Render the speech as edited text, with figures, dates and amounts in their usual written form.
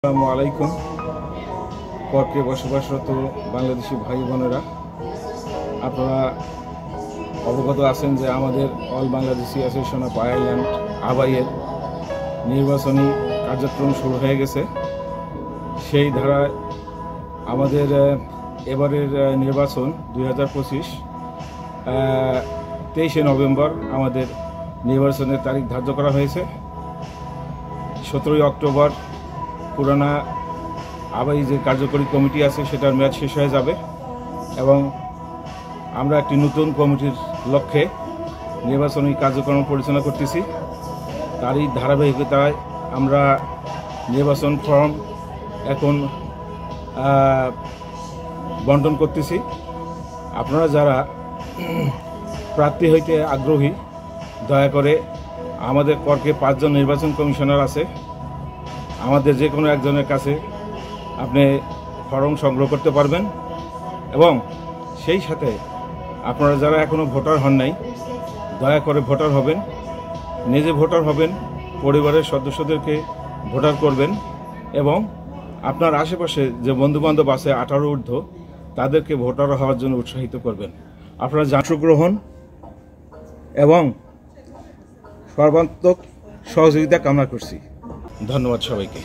আসসালামু আলাইকুম। পরকে বসবাসরত বাংলাদেশি ভাই বোনেরা, আপনারা অবগত আছেন যে আমাদের all Bangladeshi association of Ireland আবাইয়ের নির্বাচনী কার্যক্রম শুরু হয়ে গেছে। সেই ধারায় আমাদের এবারের নির্বাচন 2025 23শে নভেম্বর আমাদের নির্বাচনের তারিখ ধার্য করা হয়েছে। 17ই অক্টোবর পুরানা আবাই যে কার্যকরী কমিটি আছে সেটার মেয়াদ শেষ হয়ে যাবে এবং আমরা একটি নতুন কমিটির লক্ষ্যে নির্বাচনী কার্যক্রম পরিচালনা করতেছি। তারই ধারাবাহিকতায় আমরা নির্বাচন ফর্ম এখন বন্টন করতেছি। আপনারা যারা প্রার্থী হইতে আগ্রহী, দয়া করে আমাদের করকে 5 জন নির্বাচন কমিশনার আছে, আমাদের যে কোনো একজনের কাছে আপনি ফর্ম সংগ্রহ করতে পারবেন। এবং সেই সাথে আপনারা যারা এখনও ভোটার হন নাই, দয়া করে ভোটার হবেন, নিজে ভোটার হবেন, পরিবারের সদস্যদেরকে ভোটার করবেন এবং আপনার আশেপাশে যে বন্ধুবান্ধব আছে 18 ঊর্ধ্ব তাদেরকে ভোটার হওয়ার জন্য উৎসাহিত করবেন। আপনারা অংশগ্রহণ এবং সর্বাত্মক সহযোগিতা কামনা করছি। ধন্যবাদ সবাইকে।